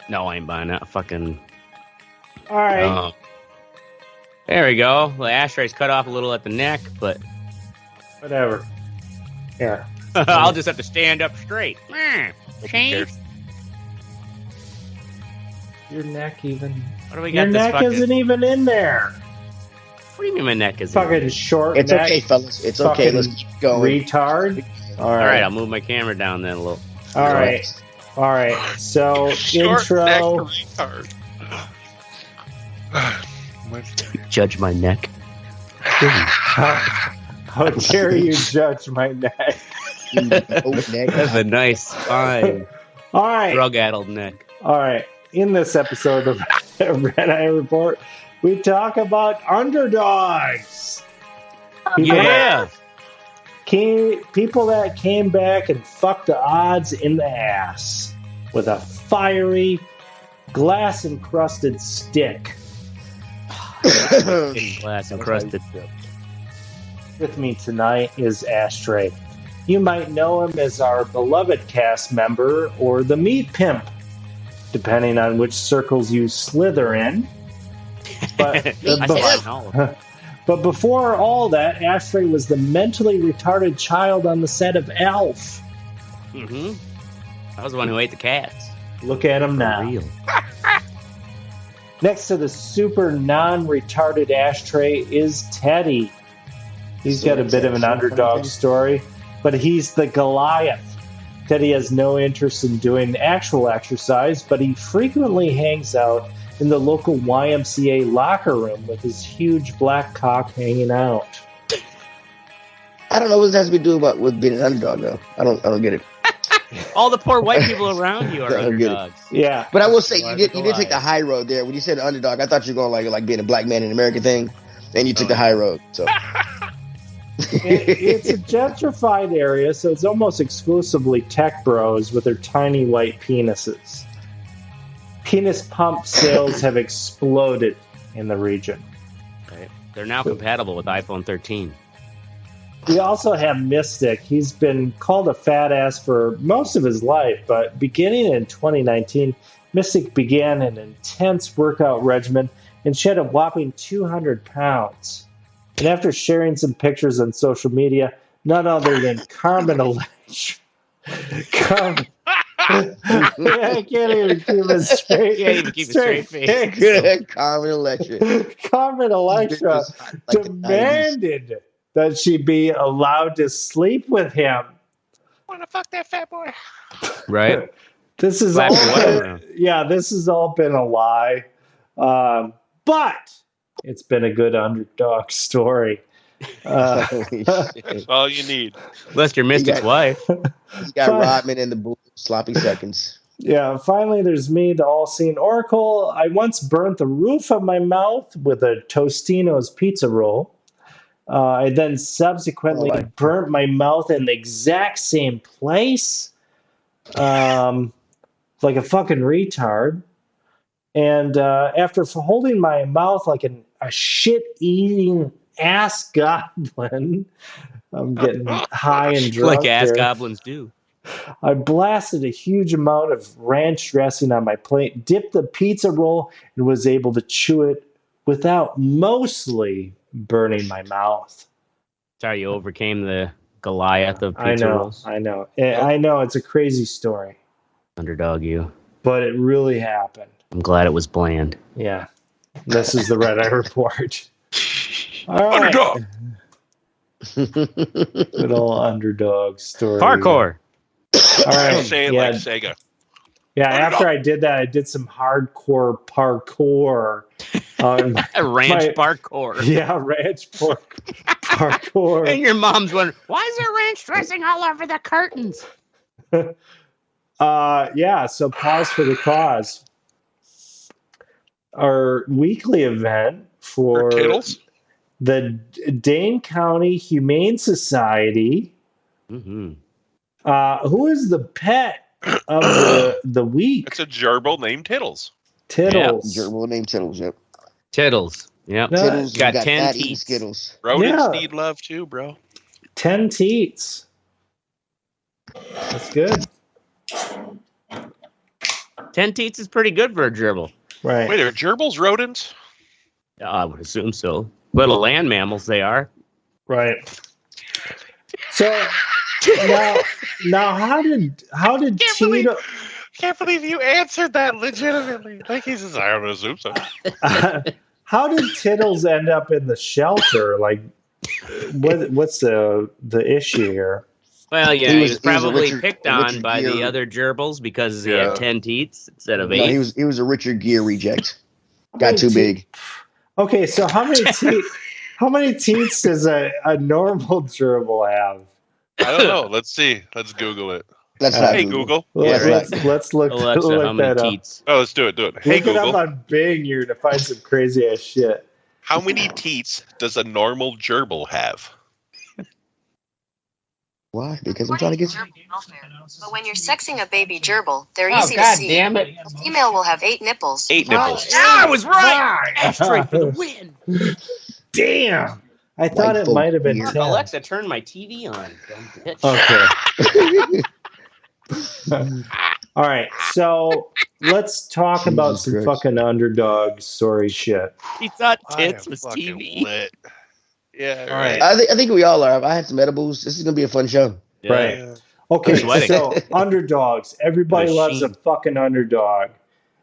No, I ain't buying that. Fucking. All right. There we go. The ashtray's cut off a little at the neck, but Whatever. Here. I'll just have to stand up straight. Change. Your neck even. What do we got? Your neck isn't even in there. What do you mean my neck is fucking short It's neck? okay, fellas. It's okay. Let's keep going. Retard. All right, I'll move my camera down then a little. All right. So intro. Judge my neck. How dare you judge my neck? That's a nice, fine, all right, drug-addled neck. All right. In this episode of Red Eye Report, we talk about underdogs. People that came back and fucked the odds in the ass with a fiery, glass-encrusted stick. Glass-encrusted. With me tonight is Ashtray. You might know him as our beloved cast member or the Meat Pimp, depending on which circles you slither in. But, but before all that, Ashtray was the mentally retarded child on the set of Elf. Mm-hmm. I was the one who ate the cats. Look at him now. Real. Next to the super non-retarded Ashtray is Teddy. He's got a bit of an underdog story, but he's the Goliath. Teddy has no interest in doing actual exercise, but he frequently hangs out in the local YMCA locker room with his huge black cock hanging out. I don't know what this has to do with being an underdog, though. I don't get it. All the poor white people around you are underdogs. Yeah, but I will say you did take the high road there when you said underdog. I thought you were going like being a black man in America thing, and you took the high road. So it's a gentrified area, so it's almost exclusively tech bros with their tiny white penises. Penis pump sales have exploded in the region. Right. They're now compatible with iPhone 13. We also have Mystic. He's been called a fat ass for most of his life, but beginning in 2019, Mystic began an intense workout regimen and shed a whopping 200 pounds. And after sharing some pictures on social media, none other than Carmen Electra. I can't even keep a straight face. Good, Carmen Electra. Carmen Electra demanded that she be allowed to sleep with him. Want to fuck that fat boy? Right. This has all been a lie. But it's been a good underdog story. That's all you need. Lester Mystic's wife. You got Rodman in the sloppy seconds. Yeah, finally there's me, the all-seeing oracle. I once burnt the roof of my mouth with a Tostino's pizza roll. I then subsequently burnt my mouth in the exact same place. Like a fucking retard. And after holding my mouth like a shit-eating ass goblin, I'm getting high and drunk. Like ass goblins do. I blasted a huge amount of ranch dressing on my plate, dipped the pizza roll, and was able to chew it without mostly burning my mouth. Sorry, you overcame the Goliath of pizza rolls. I know. It's a crazy story. Underdog you. But it really happened. I'm glad it was bland. Yeah. This is the Red Eye Report. All right. Underdog. Good old underdog story. Parkour. All right. Say it like Sega. Yeah, after I did that, I did some hardcore parkour. Ranch parkour. Yeah, ranch parkour. And your mom's wondering, why is there ranch dressing all over the curtains? Yeah, so pause for the cause. Our weekly event for the Dane County Humane Society. Mm-hmm. Who is the pet of the week? It's a gerbil named Tittles. Tittles. Yeah, gerbil named Tittles, yep. Tittles. Yep. Tittles got 10 teeth. teeth. Skittles. Rodents need love too, bro. 10 teats. That's good. 10 teats is pretty good for a gerbil. Right. Wait, are gerbils rodents? I would assume so. Little land mammals they are. Right. So now how did Cheeto Can't believe you answered that legitimately. Like he says, I don't assume so. how did Tittles end up in the shelter? Like, what's the issue here? Well, yeah, he was probably picked on Richard by Gere. the other gerbils because he had 10 teats instead of 8. No, he was a Richard Gere reject. Got too big. Okay, so how many teats does a normal gerbil have? I don't know. Let's see. Let's Google it. That's not Hey, Google. Let's look Alexa, how many that teats? Oh, let's do it. Hey, Look it Google. up on Bing here to find some crazy ass shit. How many teats does a normal gerbil have? Why? Because I'm trying to get you. But when you're sexing a baby gerbil, they're Oh, easy God to see. damn it. A female will have 8 nipples. 8 nipples. I was right. Ashtray for the win. Damn. I thought it might have been Weird. 10. Alexa, turn my TV on. Dumb bitch. Okay. All right. So let's talk about some Christ. fucking underdog story shit. He thought I am tits was fucking TV. lit. Yeah, All right. right. I think we all are. I had some edibles. This is gonna be a fun show. Yeah. Right. Yeah. Okay. Sweating. So underdogs. Everybody loves a Machine. fucking underdog.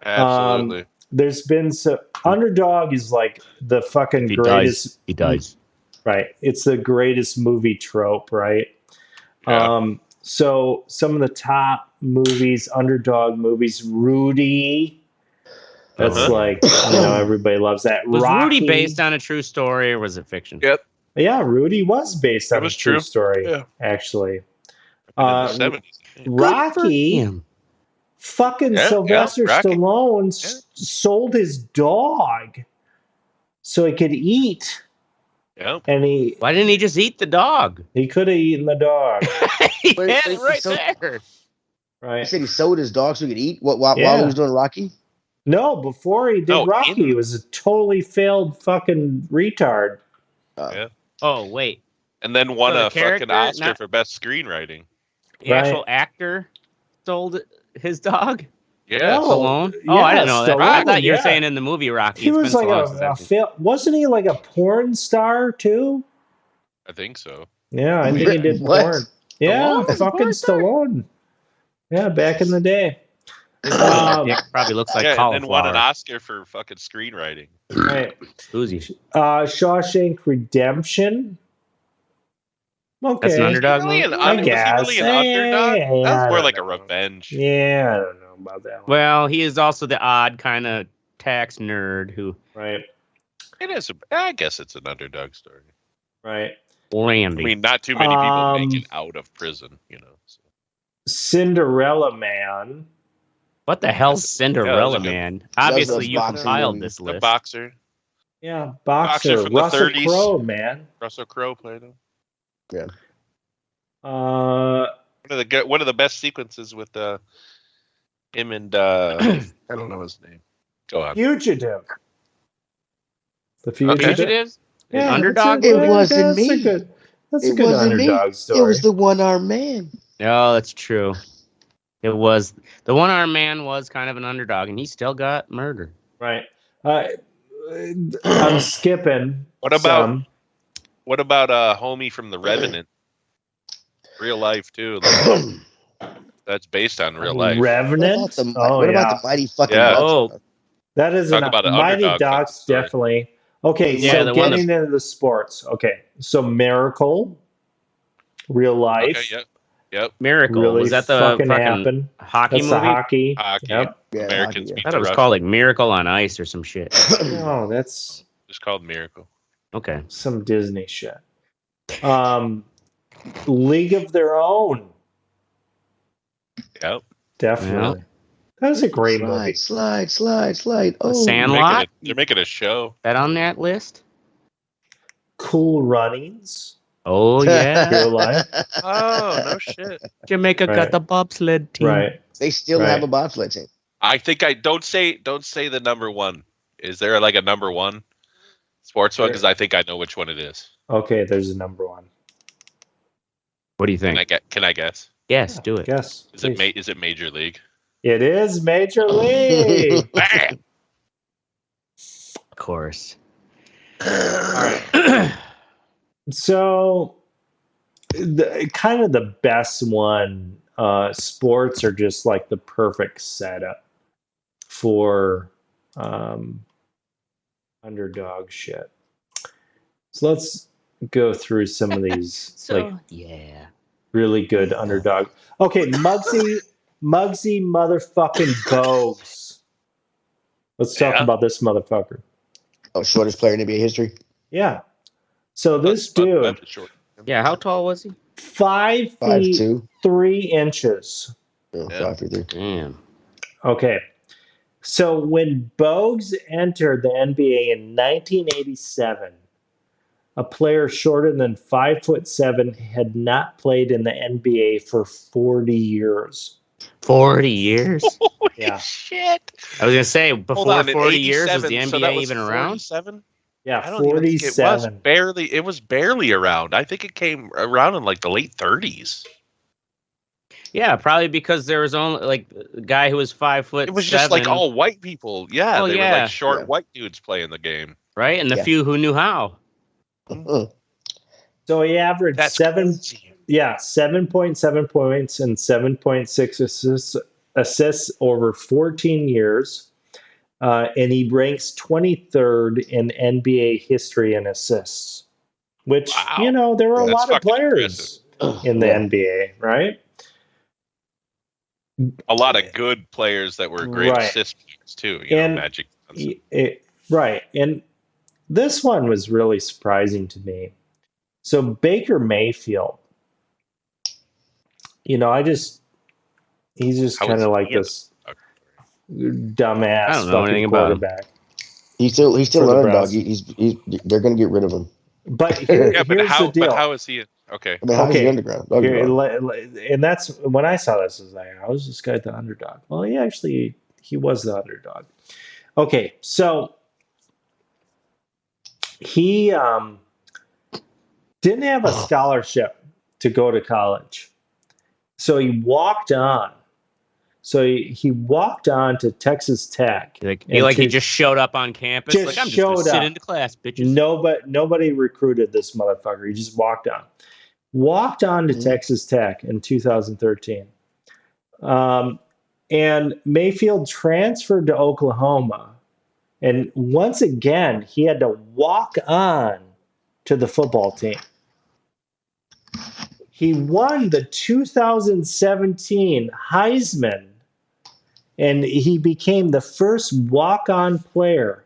Absolutely. There's been some underdog is like the fucking He greatest. dies. He dies. Right. It's the greatest movie trope, right? Yeah. So some of the top movies, underdog movies, Rudy. That's Uh-huh. like, everybody loves that. Was Rocky, Rudy based on a true story or was it fiction? Yep. Yeah, Rudy was based on It was a true true. story, Yeah. actually. In the Uh, 70s. Rocky, Him. fucking Yeah, Sylvester Rocky. Stallone Yeah. sold his dog so he could eat. Yep. And Why didn't he just eat the dog? he could have eaten the dog, He Wait, had so it right he sold- there. He right? said he sold his dog so he could eat while Yeah. he was doing Rocky. No, before he did No, Rocky, in- he was a totally failed fucking retard. Yeah. Oh, wait. And then won So the a fucking character, Oscar not- for best screenwriting. The Right. actual actor sold his dog? Yeah. No. Stallone? yeah, Oh, I didn't know that. I Stallone, thought you were yeah. saying in the movie Rocky. He It's was been like so long since I've seen- wasn't he like a porn star too? I think so. Yeah, I think he did What? porn. Yeah, Stallone was a fucking porn star? Stallone. Yeah, back in the day. His dick probably looks like yeah, and then won an cauliflower. Oscar for fucking screenwriting. Right. Who's he? Shawshank Redemption. Okay. That's an underdog Really movie? an I was he really guess. an underdog? Yeah, That was I more don't like a know. revenge. Yeah, I don't know about that one. Well, he is also the odd kind of tax nerd who Right. It is. I guess it's an underdog story. Right. I Randy. mean, not too many people make it out of prison, So. Cinderella Man. What the hell's Yeah, Cinderella that was a good- Man? Obviously, a you boxing compiled movie. this The list. boxer, Yeah, Boxer boxer. from the Russell 30s. Crowe, man. Russell Crowe played him. Uh, One of the best sequences with him and I don't know his name. Go on. Fugitive. The Fugitive. Fugitives? Yeah, Underdog? It wasn't that's me. A good, that's a It good wasn't me. underdog story. It was the one-armed man. No, that's true. It was the one-armed man was kind of an underdog, and he still got murdered. Right. I'm skipping. What about- some. What about homie from The Revenant? Real life too. That's based on real life. Revenant? What about the, Oh, what yeah. about the mighty fucking Yeah. ducks? Oh. That is Talk about an Mighty underdog Ducks, story. definitely. Okay, Yeah, so the one getting into the sports. Okay, so Miracle, real life. Okay, yep. Miracle. Really Was that the fucking fucking happened. hockey That's movie? the hockey. Hockey. Yep. Yeah, Americans hockey, beat I thought the it was Russians. called like Miracle on Ice or some shit. No, that's It's called Miracle. Okay. some Disney shit. League of Their Own. Yep. Definitely. That was a great movie. Slide. Oh, Sandlot? They're making a show. That on that list? Cool Runnings. Oh yeah. Real life. Oh no shit. Jamaica Right. got the bobsled team. Right. They still Right. have a bobsled team. I think don't say the number one. Is there like a number one sports one? Because I think I know which one it is. Okay, there's a number one. What do you think? Can I guess? Yes, do it. Yes. Is it please. Major League? It is Major League. Bam! Of course. All right. So, kind of the best one. Sports are just like the perfect setup for underdog shit. So let's go through some of these yeah. really good underdog. Okay, Muggsy motherfucking Bogues. Let's talk about this motherfucker. Oh, shortest player in NBA history. Yeah. So this dude, Yeah, how tall was he? 5 feet 5'2". 3 inches. Oh, 5'3". Damn. Okay. So when Bogues entered the NBA in 1987, a player shorter than 5'7" had not played in the NBA for 40 years. 40 years? Holy Yeah. shit! I was gonna say before Hold on, 40 years was the 87, NBA so that was even around? 47? Yeah, I don't even think it 47. was barely. It was barely around. I think it came around in like the late 30s. Yeah, probably because there was only like a guy who was 5'7". It was just like all white people. Yeah, Well, they were yeah. like short white dudes playing the game. Right, and the Yeah. few who knew how. So he averaged That's 7.7 points and 7.6 assists over 14 years. And he ranks 23rd in NBA history in assists, which, Wow. there were a That's lot of fucking players in the NBA, right? A lot of good players that were great assist players too. Magic. Right. And this one was really surprising to me. So Baker Mayfield, he's just kind of like this dumbass fucking quarterback. He's still an underdog. They're going to get rid of him. But here's the deal. But how is he? Okay. I mean, how is he underground? And that's when I saw this. I was like, how is this guy the underdog? Well, he was the underdog. Okay, so he didn't have a scholarship to go to college, so he walked on. So he walked on to Texas Tech. He just showed up on campus. I'm just going to sit into class, bitches. Nobody recruited this motherfucker. He just walked on. Walked on to Texas Tech in 2013. And Mayfield transferred to Oklahoma. And once again, he had to walk on to the football team. He won the 2017 Heisman. And he became the first walk-on player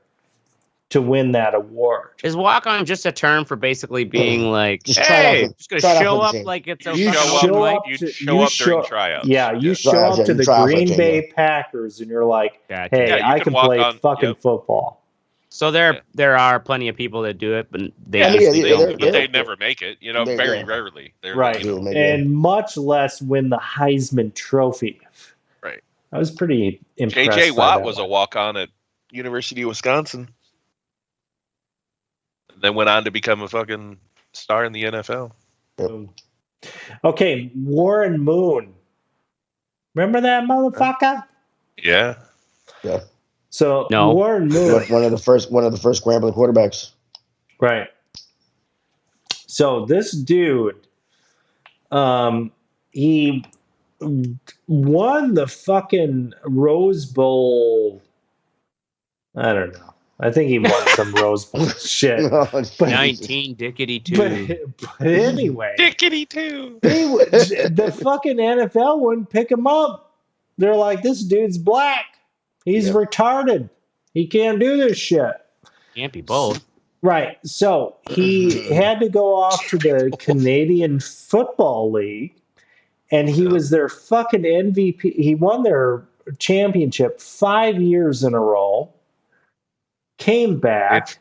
to win that award. Is walk-on just a term for basically being like, just going to show up like it's okay? You show up during tryouts. Yeah, you show up to the Green Bay Packers and you're like, hey, I can play fucking football. So there are plenty of people that do it, but they never make it. Very rarely. Right, and much less win the Heisman Trophy. Right. I was pretty impressed. J.J. Watt was a walk-on at University of Wisconsin. Then went on to become a fucking star in the NFL. Okay, Warren Moon. Remember that motherfucker? Yeah. So Warren Moon, one of the first scrambling quarterbacks. Right. So this dude, he won the fucking Rose Bowl. I don't know. I think he won some Rose Bowl shit. 19 Dickety 2. But anyway. Dickety 2. The fucking NFL wouldn't pick him up. They're like, this dude's black. He's retarded. He can't do this shit. Can't be both. Right. So he had to go off to the Canadian Football League, and he was their fucking MVP. He won their championship 5 years in a row. Came back.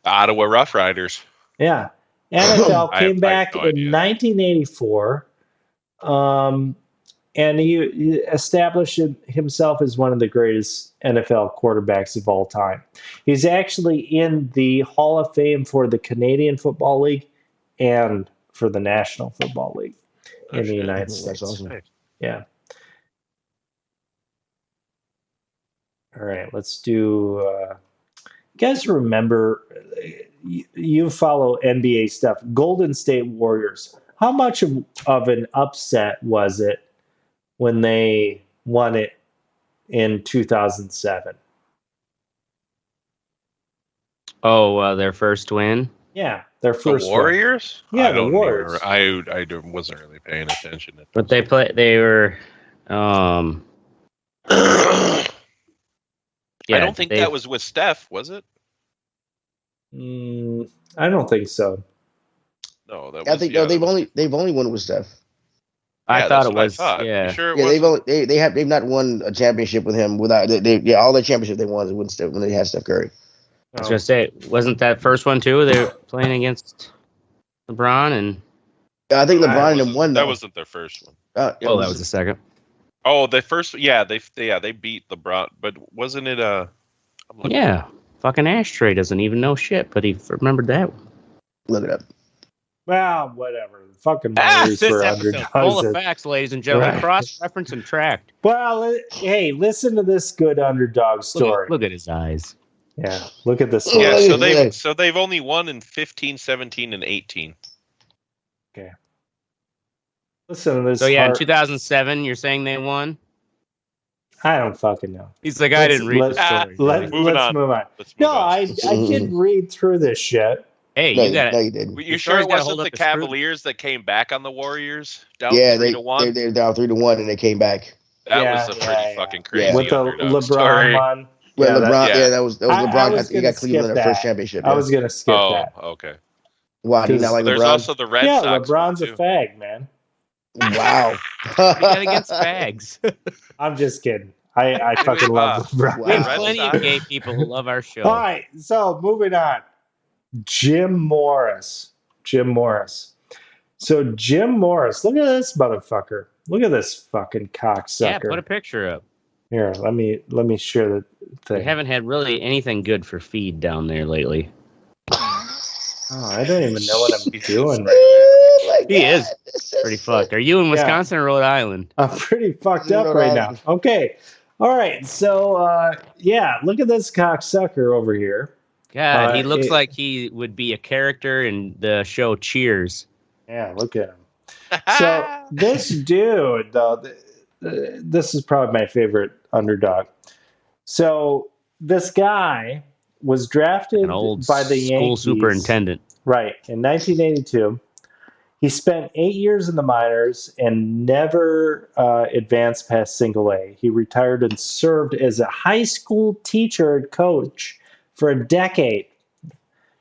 Ottawa Rough Riders. Yeah. NFL came back in 1984. And he established himself as one of the greatest NFL quarterbacks of all time. He's actually in the Hall of Fame for the Canadian Football League and for the National Football League in the United States. That's awesome. Yeah. All right, let's do. You guys remember? You follow NBA stuff. Golden State Warriors. How much of an upset was it when they won it in 2007? Oh, their first win. Yeah, their The first win. Warriors? Yeah, I the don't Warriors. Even, I wasn't really paying attention. But they were. I don't think that was with Steph, was it? I don't think so. No, that was. I think they've only won with Steph. I thought it was. I thought. Yeah. You sure it Yeah, they've not won a championship with him without all their championships they won when they had Steph Curry. I was gonna say, wasn't that first one too? They were playing against LeBron and. I think LeBron and them won. That wasn't their first one. That was the second. Oh, the first. Yeah, they beat LeBron, but wasn't it Yeah, fucking Ashtray doesn't even know shit, but he remembered that one. Look it up. Well, whatever. Fucking Warriors this for episode underdogs. full of facts, ladies and gentlemen. Right. Cross-reference and tracked. Well, hey, listen to this good underdog story. Look at his eyes. Yeah, look at this. Yeah, Look. so they've only won in 15, 17, and 18. Okay. Listen to this. So yeah, in 2007, you're saying they won? I don't fucking know. He's like, I didn't read the story. Let's move on. No, I did read through this shit. Hey, No, you got no, it. you didn't. You sure it wasn't the Cavaliers that came back on the Warriors down 3-1? They're down 3-1 and they came back. That was a pretty fucking crazy with the underdog LeBron story. one. Well, LeBron, yeah. that was LeBron. He got Cleveland their first that. championship. I was gonna skip that. Okay. Why? Do you not like There's LeBron? also the Red Sox. LeBron's one, a fag, man. Wow. What do you got against fags? I'm just kidding. I fucking love LeBron. We have Wow. plenty of gay people who love our show. All right, so moving on. Jim Morris. So Jim Morris, look at this motherfucker. Look at this fucking cocksucker. Yeah, put a picture up. Here, let me share the thing. They haven't had really anything good for feed down there lately. Oh, I don't even know what I'm doing right He is pretty fucked. Are you in Wisconsin or Rhode Island? now. I'm pretty fucked up right now. Okay. All right. So, look at this cocksucker over here. God, he looks like he would be a character in the show Cheers. Yeah, look at him. So this dude, though, this is probably my favorite underdog. So this guy was drafted An old by the school Yankees, superintendent. right, in 1982. He spent 8 years in the minors and never advanced past single A. He retired and served as a high school teacher and coach for a decade.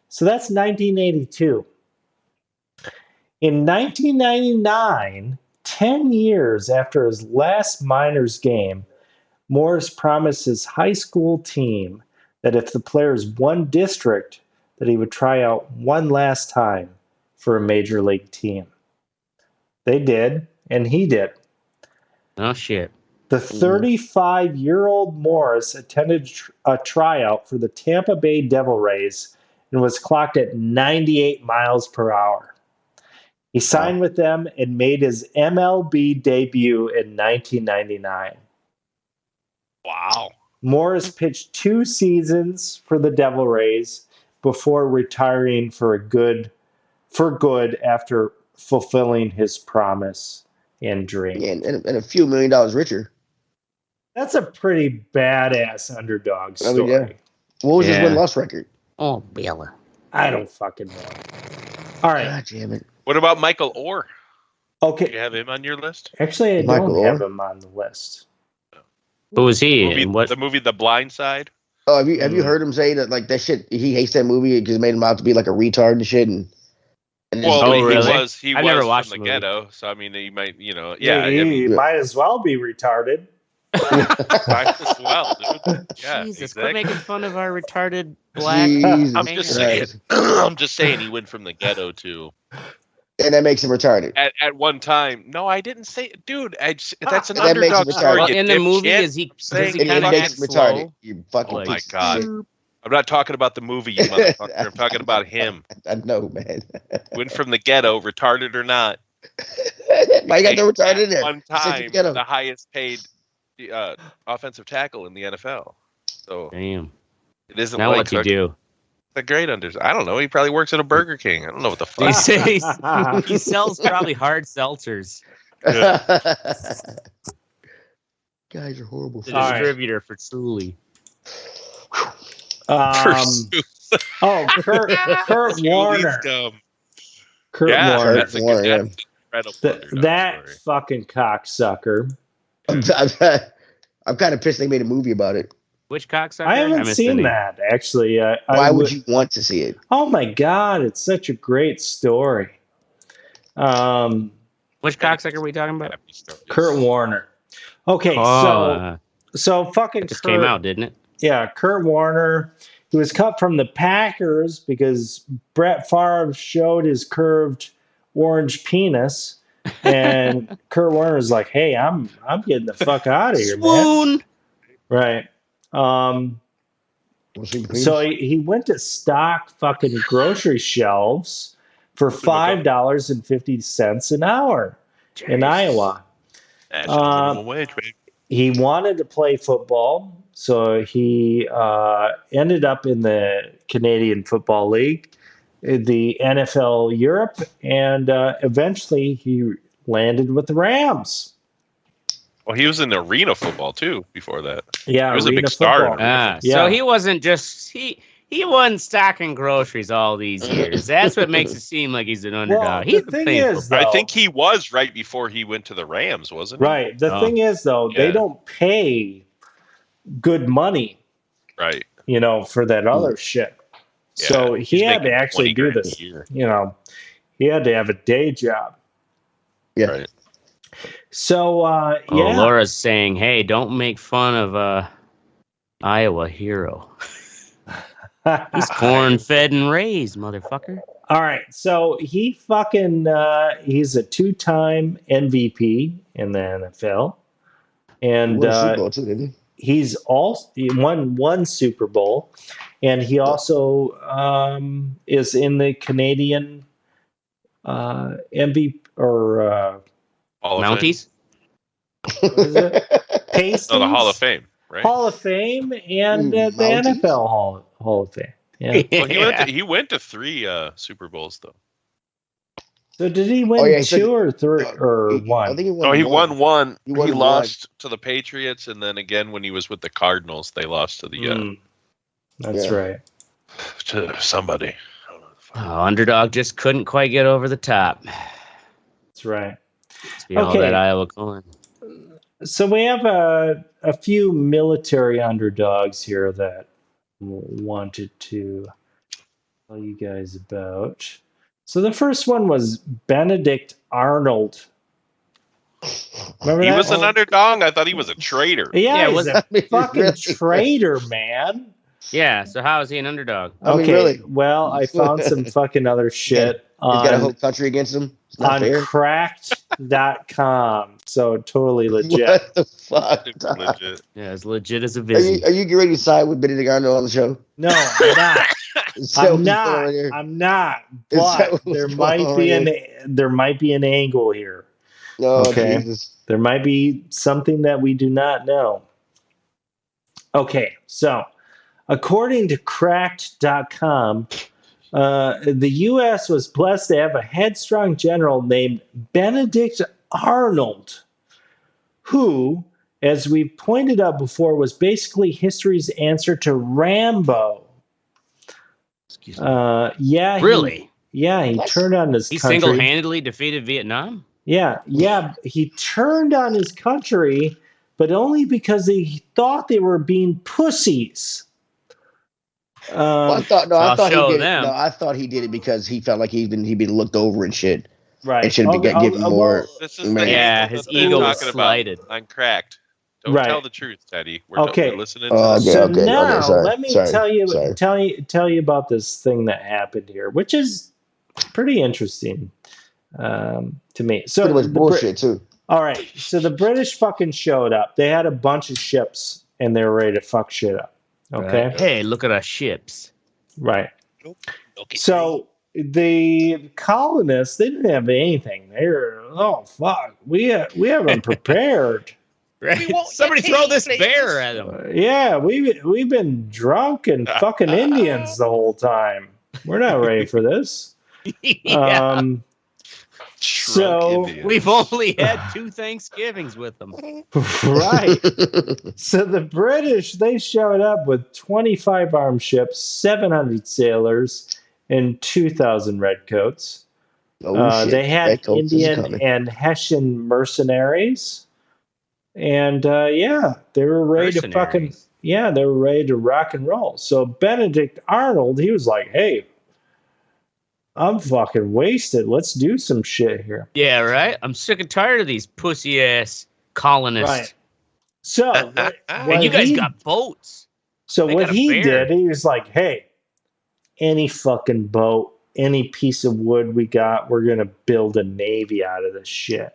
So that's 1982. In 1999, 10 years after his last minors game, Morris promised his high school team that if the players won district, that he would try out one last time for a major league team. They did, and he did. Oh, shit. The 35-year-old Morris attended a tryout for the Tampa Bay Devil Rays and was clocked at 98 miles per hour. He signed with them and made his MLB debut in 1999. Wow. Morris pitched 2 seasons for the Devil Rays before retiring for good after fulfilling his promise and dream. Yeah, and a few $1 million richer. That's a pretty badass underdog story. I mean, what was his win-loss record? Oh, Bella. I don't fucking know. All right. God damn it. What about Michael Orr? Okay. Do you have him on your list? Actually, I don't have him on the list. Who was he? The movie The Blind Side? Oh, have you heard him say that that shit? He hates that movie because it made him out to be like a retard and shit. And well, he really? was never watched from the the movie. ghetto, so I mean, he might, He might as well be retarded. might as well, dude. Yeah, Jesus, exactly. quit making fun of our retarded black. Jesus I'm just Christ. saying. I'm just saying he went from the ghetto to. And that makes him retarded. At one time, no, I didn't say, dude. That's an That makes underdog him story. retarded. you In the movie, dipshit. is he Saying kind It of makes act him retarded. slow? You fucking Oh my piece of God. shit. I'm not talking about the movie, you motherfucker. I'm talking about him. I know, man. Went from the ghetto, retarded or not. Why you got the retarded in there? One Say time, ghetto. the highest paid offensive tackle in the NFL. So Damn. it isn't Now like what you do? a great I don't know. He probably works at a Burger King. I don't know what the He fuck. says he sells probably hard seltzers. Guys are horrible. The All right. distributor for Truly. Kurt Warner. Kurt Yeah, Warner. that's a Warner, good. yeah. That's an incredible underdog That story. fucking cocksucker. I'm kind of pissed they made a movie about it. Which cocksucker? I haven't missed the seen name. that, actually. Why would you want to see it? Oh my God, it's such a great story. Which cocksucker are we talking about? Kurt Warner. Okay, so fucking It just Kurt, came out, didn't it? Yeah, Kurt Warner. He was cut from the Packers because Brett Favre showed his curved orange penis, and Kurt Warner's like, "Hey, I'm getting the fuck out of here, man." Right. So he went to stock fucking grocery shelves for $5.50 an hour in Iowa. Minimum wage, baby. He wanted to play football, so he ended up in the Canadian Football League, the NFL Europe, and eventually he landed with the Rams. Well, he was in arena football too before that. Yeah, he was a arena big star. football. Yeah. So he wasn't just he wasn't stocking groceries all these years. That's what makes it seem like he's an underdog. Well, He's the thing playing is, football. though, I think he was right before he went to the Rams, wasn't he? right. The thing is, though, they don't pay good money, right? For that other shit. Yeah, so he had to actually do $20,000 this. a year. He had to have a day job. Yeah. Right. So Laura's saying, "Hey, don't make fun of Iowa hero. He's corn-fed and raised, motherfucker." All right, so he fucking he's a 2-time MVP in the NFL, and Super Bowl too, didn't he won one Super Bowl, and he also is in the Canadian MVP or Mounties. what is it? Pasties? Oh, the Hall of Fame, right? Hall of Fame and the Mounties? NFL Hall of Fame. Yeah. Well, he went to 3 Super Bowls though. So did he win 2 or 3 or 1? I think he won. Oh, he won one. He won He one. lost to the Patriots, and then again when he was with the Cardinals, they lost to the That's right. to somebody. I don't know the fuck. Underdog just couldn't quite get over the top. That's right. See all that Iowa corn. So we have a few military underdogs here that wanted to tell you guys about. So the first one was Benedict Arnold. Remember He that? was an underdog. I thought he was a traitor. Yeah, he's a fucking Really? traitor, man. Yeah, so how is he an underdog? Okay, really? well, I found some fucking other shit He's got a on, whole country against him. It's not on fair. cracked.com. So totally legit. What the fuck? It's legit. Yeah, as legit as a Are busy. you getting ready to side with Benedict Arnold on the show? No, I'm not. Is that I'm what's going on here? not. Is that But what's there going might on be here? there might be an angle here. Oh, Okay. Jesus. There might be something that we do not know. Okay, so according to cracked.com, the U.S. was blessed to have a headstrong general named Benedict Arnold, who, as we pointed out before, was basically history's answer to Rambo. Excuse me. Yeah. Really? He turned on his He country. single-handedly defeated Vietnam? Yeah. He turned on his country, but only because he thought they were being pussies. I thought show he did them. it. No, I thought he did it because he felt like he'd been looked over and shit. Right. And should have been given more. This is Man. the Yeah, angle his that they're ego was talking slighted. about on Cracked. Don't Right. tell the truth, Teddy. We're Okay. we're listening to Okay, this. So okay, now sorry, let me sorry. tell you about this thing that happened here, which is pretty interesting to me. So Pretty much the bullshit too. all right, so the British fucking showed up. They had a bunch of ships and they were ready to fuck shit up. Okay, Right. Hey, look at our ships. right. Okay. So the colonists, they didn't have anything. They were, oh fuck, we haven't prepared. Right? want Somebody your throw tea, this please. bear at him. Yeah, we've been drunk and fucking Indians the whole time. We're not ready for this. Yeah. Shrunk So Indian. We've only had 2 Thanksgivings with them. right. So the British, they showed up with 25 armed ships, 700 sailors, and 2,000 redcoats. Oh shit! They had Redcoats is Indian coming. and Hessian mercenaries, and they were ready to fucking Mercenaries. they were ready to rock and roll. So Benedict Arnold, he was like, "Hey, I'm fucking wasted. Let's do some shit here." Yeah, right? I'm sick and tired of these pussy ass colonists. Right. So And you guys got boats. So They what got a he bear. did, he was like, "Hey, any fucking boat, any piece of wood we got, we're gonna build a navy out of this shit."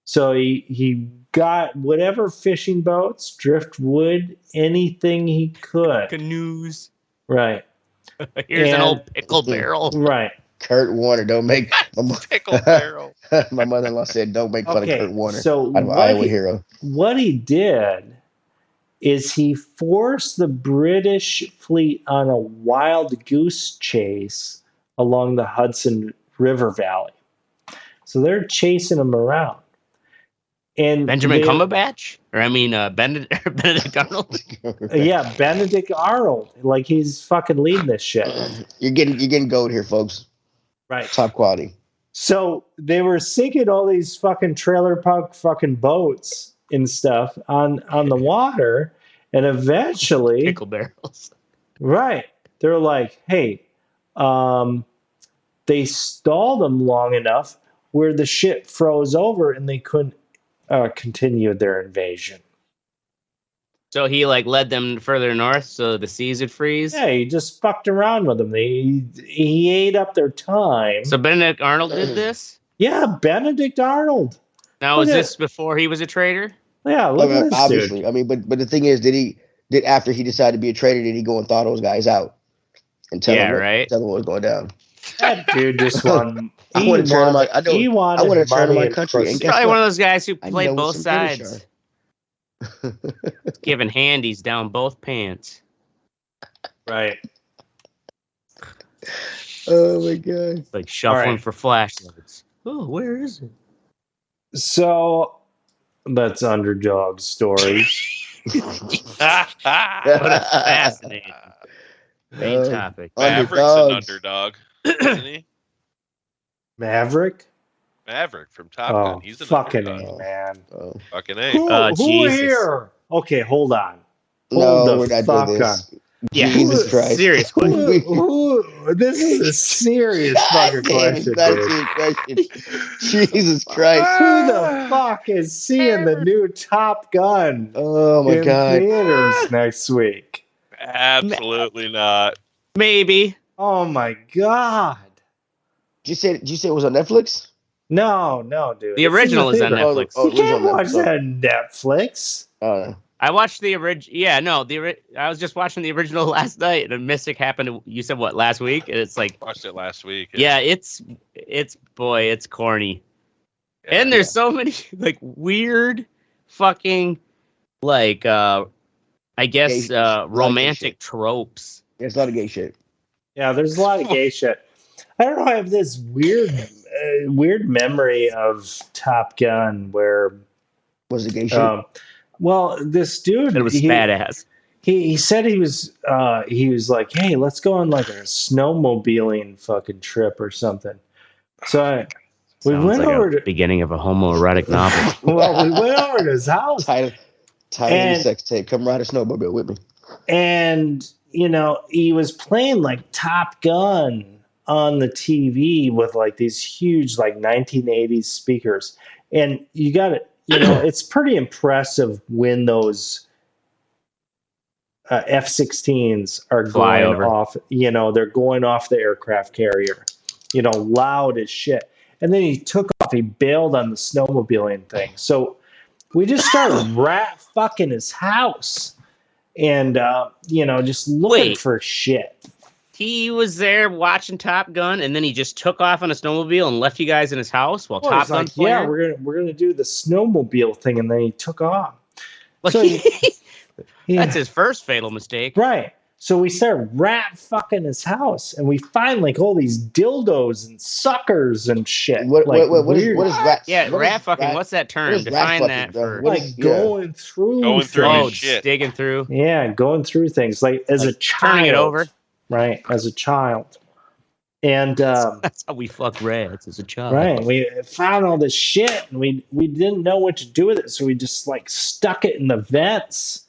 So he got whatever fishing boats, driftwood, anything he could. Canoes. Right. Here's an And- old pickle barrel. Right. Kurt Warner, don't make Pickle barrel. My mother-in-law said, "Don't make fun of Kurt Warner." So out of Iowa Hero. what he did is he forced the British fleet on a wild goose chase along the Hudson River Valley. So they're chasing him around. And Benjamin Cumberbatch? Or I mean, Benedict Arnold? Yeah, Benedict Arnold. Like he's fucking leading this shit. You're getting gold here, folks. Right. Top quality. So they were sinking all these fucking trailer park fucking boats and stuff on the water, and eventually Pickle barrels. right, they're like, hey, they stalled them long enough where the ship froze over and they couldn't continue their invasion. So he like led them further north so the seas would freeze? Yeah, he just fucked around with them. He ate up their time. So Benedict Arnold did this? Yeah, Benedict Arnold. Now, was this before he was a traitor? Yeah, look at this obviously. dude. I mean, but the thing is, did after he decided to be a traitor, did he go and thaw those guys out and tell them what was going down? That dude just won. I want to turn my money country. And Probably guess one of what? those guys who I played know both some British sides. Giving handies down both pants. Right. Oh my god. Like shuffling right. for flashlights. Oh, where is it? So that's Underdog stories. What a fascinating main topic. Maverick's an underdog, isn't he? Maverick? Maverick from Top Oh, Gun. He's an fucking underdog. A, man. Fucking A. Who Jesus. here? Okay, hold on. No, we're not doing this. Yeah, Jesus Christ. Serious question. This is a serious fucking question, dude. Jesus Christ. Who the fuck is seeing the new Top Gun Oh my in god. theaters next week? Absolutely not. Maybe. Oh my god. Did you say it was on Netflix? No, dude. The original is on Netflix. Oh, You can't watch that on Netflix. I watched the original. Yeah, no, I was just watching the original last night, and a Mystic happened. You said what, last week? And it's like, Watched it last week. yeah, it's corny, and there's so many like weird, fucking, like I guess romantic tropes. There's a lot of gay shit. Yeah, there's a lot of gay shit. I don't know. I have this weird memory of Top Gun where Was it gay shit? Well, this dude, It was badass. He said he was like, hey, let's go on like a snowmobiling fucking trip or something. So we went like over to beginning of a homoerotic novel. Well, we went over to his house. Title of sex tape. Come ride a snowmobile with me. And he was playing like Top Gun on the TV with like these huge like 1980s speakers. And you got it. It's pretty impressive when those F-16s are Fly going over. off. They're going off the aircraft carrier. Loud as shit. And then he took off. He bailed on the snowmobiling thing. So we just started fucking his house, and just looking for shit. he was there watching Top Gun, and then he just took off on a snowmobile and left you guys in his house while Well, Top he's Gun's like, yeah, playing? we're gonna do the snowmobile thing, and then he took off. Like, So that's his first fatal mistake. Right. So we start rat fucking his house, and we find like all these dildos and suckers and shit. What weird. is rat? Yeah, what rat is fucking. rat- What's that what term? is rat Define fucking, that bro? for. What like is- going through Going through things. Oh, shit. digging through. Yeah, going through things like as Like a child. turning it over. Right, as a child. And That's how we fuck rats as a child. right, we found all this shit, and we didn't know what to do with it, so we just like stuck it in the vents.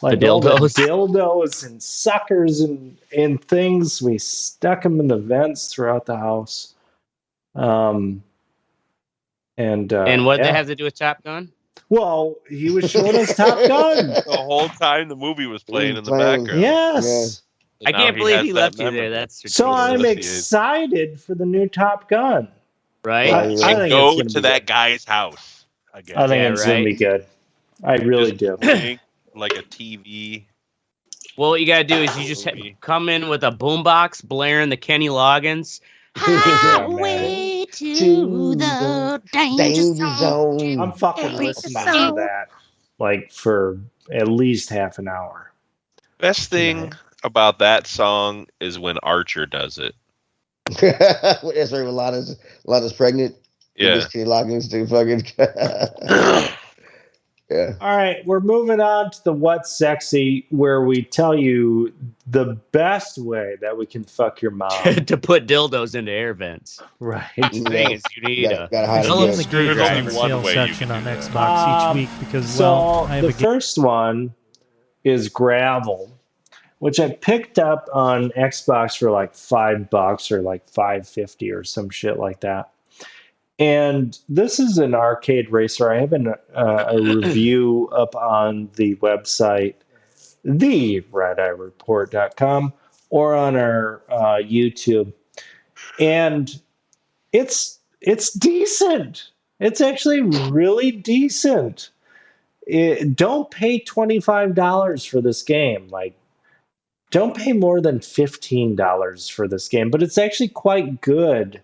Like The all the dildos? dildos and suckers and things, we stuck them in the vents throughout the house. And what did yeah. that have to do with Top Gun? Well, he was showing us Top Gun. The whole time the movie was playing in the Playing. background. Yes. I Now can't believe has he that left you memory. there. That's So I'm ridiculous. excited for the new Top Gun. Right? I And think Go it's gonna to be that good. guy's house again. I think Yeah, it's gonna be right. good. I really do. Think like a TV. Well, what you gotta do is you just come in with a boombox blaring the Kenny Loggins. Highway to the danger zone. I'm fucking listening to that like for at least half an hour. Best thing about that song is when Archer does it. That's right. When Lana's pregnant. Yeah. Just Kenny Loggins to fucking. Yeah. All right, we're moving on to the What's Sexy, where we tell you the best way that we can fuck your mom. to put dildos into air vents. Right. The thing is, you need Gotta hide Fill it. in the good. gears There's on only the one sales way you section can on do that. Xbox each week because, So well, I have the a game. first one is Gravel, which I picked up on Xbox for like $5 or like $5.50 or some shit like that. And this is an arcade racer. I have a review up on the website, theredeyereport.com, or on our YouTube. And it's decent. It's actually really decent. Don't pay $25 for this game. Like, don't pay more than $15 for this game, but it's actually quite good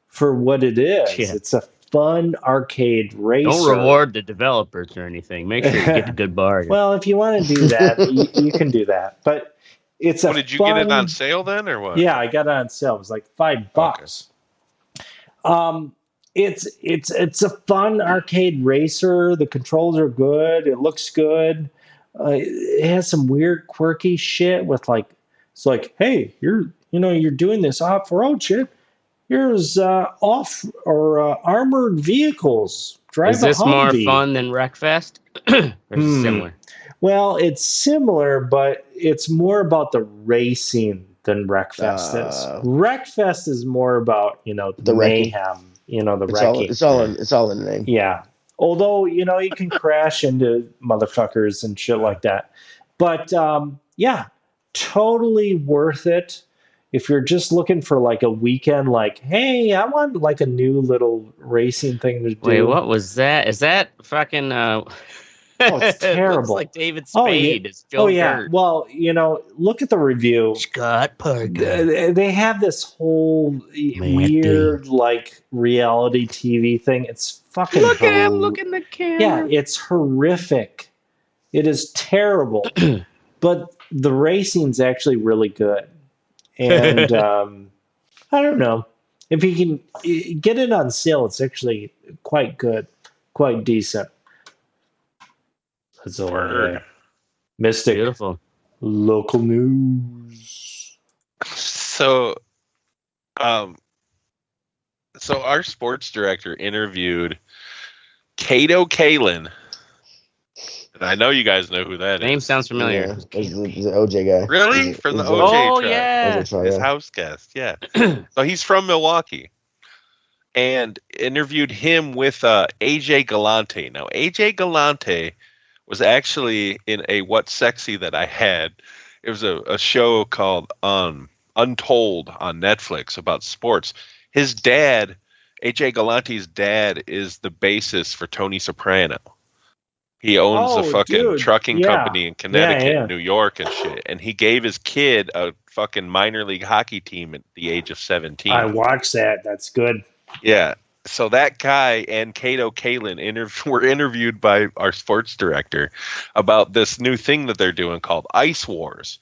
for what it is. Yeah. It's a fun arcade racer. Don't reward the developers or anything. Make sure you get the good bargain. Well, if you want to do that, you can do that. But it's What, did you get it on sale then, or what? Yeah, I got it on sale. It was like $5. It's a fun arcade racer. The controls are good. It looks good. It has some weird, quirky shit with like, it's like, hey, you're doing this off-road shit. Here's off or armored vehicles. Drive Is this a more Humvee. fun than Wreckfest? Or is it similar? Well, it's similar, but it's more about the racing than Wreckfest is. Wreckfest is more about the wrecking. mayhem, the It's wrecking. it's all in the name. Yeah. Although, you can crash into motherfuckers and shit like that. But yeah, totally worth it. If you're just looking for like a weekend, like, hey, I want like a new little racing thing to do. Wait, what was that? Is that fucking Oh, it's terrible. Looks like David Spade. It's Joe yeah. Dirt. Well, look at the review. Scott Parker. They have this whole weird like reality TV thing. It's fucking Look at him. Look in the camera. Yeah, it's horrific. It is terrible. But the racing's actually really good. And I don't know. If you can get it on sale, it's actually quite good, quite decent. That's all I have. Mystic. Beautiful. Local news. So, so our sports director interviewed Kato Kalin. And I know you guys know who that Name is. sounds familiar. Yeah, he's the OJ guy. Really? From the He's OJ Oh, trial. yeah. OJ trial, His yeah. house guest, yeah. So he's from Milwaukee. And interviewed him with AJ Galante. Now, AJ Galante was actually in a What's Sexy that I had. It was a show called Untold on Netflix about sports. His dad, AJ Galante's dad, is the bassist for Tony Soprano. He owns a Oh, fucking dude. trucking Yeah. company in Connecticut, Yeah. New York, and shit. And he gave his kid a fucking minor league hockey team at the age of 17. I watched that. That's good. Yeah. So that guy and Kato Kalin were interviewed by our sports director about this new thing that they're doing called Ice Wars.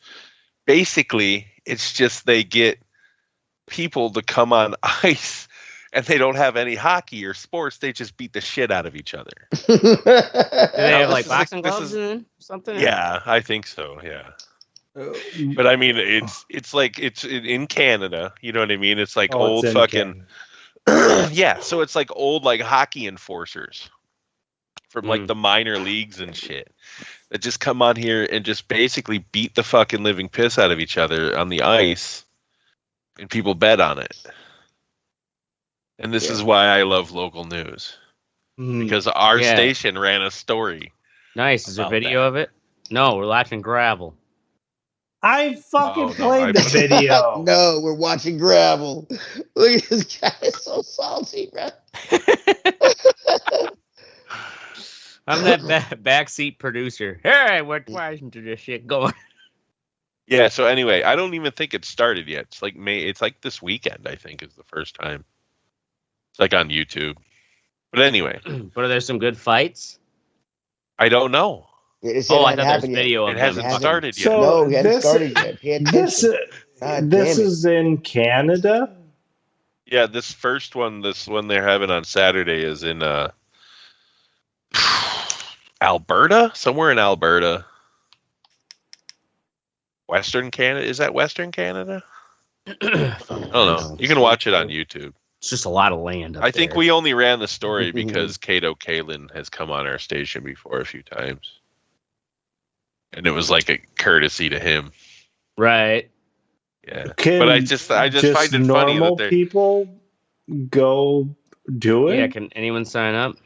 Basically, it's just they get people to come on ice and they don't have any hockey or sports. They just beat the shit out of each other. Do they Now, have this like is boxing this gloves is- and something? Yeah, I think so. Yeah. But I mean, it's like it's in Canada. You know what I mean? It's like Oh, old it's in fucking Canada. yeah. So it's like old like hockey enforcers from like Mm. the minor leagues and shit that just come on here and just basically beat the fucking living piss out of each other on the ice, and people bet on it. And this is why I love local news, because our Yeah. station ran a story. Nice. Is there About video that. of it? No, we're watching gravel. I fucking Oh, no, played the video. No, we're watching gravel. Look at this guy; is so salty, bro. I'm that backseat producer. Hey, we're watching to this shit going. Yeah. So anyway, I don't even think it started yet. It's like May. It's like this weekend. I think is the first time. It's like on YouTube. But anyway, But are there some good fights? I don't know. It said Oh, it I hadn't thought there was happened yet. video It of hasn't them. started yet. So No, he hadn't this- started yet. Pay This attention. God this damn it. is in Canada. Yeah, this one they're having on Saturday is in Alberta, somewhere in Alberta. Western Canada, is that Western Canada? I don't know. You can watch it on YouTube. It's just a lot of land. Up I think there. we only ran the story because Kato Kalin has come on our station before a few times, and it was like a courtesy to him. Right. Yeah, Can but I just find it funny normal that they. people go do it. Yeah. Can anyone sign up?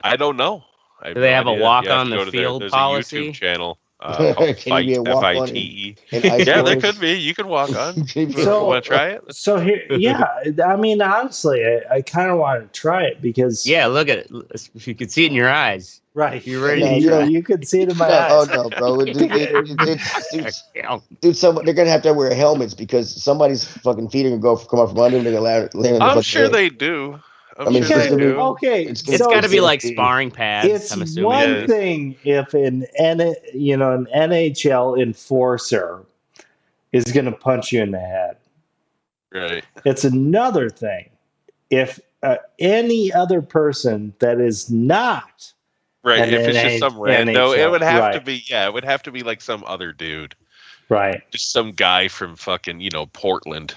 I don't know. I have Do they no have a idea. walk You have on to the go to field there's policy? a YouTube channel called Can you be Fight, a walk-on F-I-T-E. in Ice Yeah, there Wars? could be. You could walk on. So- Want to try it? So here, yeah. I mean, honestly, I kind of want to try it because Yeah. Look at it. If you could see it in your eyes. right, You ready to You know, try? you could see it in my No, eyes. oh no, bro! Yeah. Dude, they're gonna have to wear helmets because somebody's fucking feet are gonna come up from under them. They're gonna land in the I'm fucking sure head. they do. I mean, I'm sure it's they gonna be- do. Okay, It's It's so got to be like it's- sparring pads. It's I'm assuming. one Yeah. thing if an NHL enforcer is going to punch you in the head. Right. It's another thing if any other person that is not Right. And if it's then just some NHL, rando, it would have to right. be. Yeah, it would have to be like some other dude, right. just some guy from fucking Portland,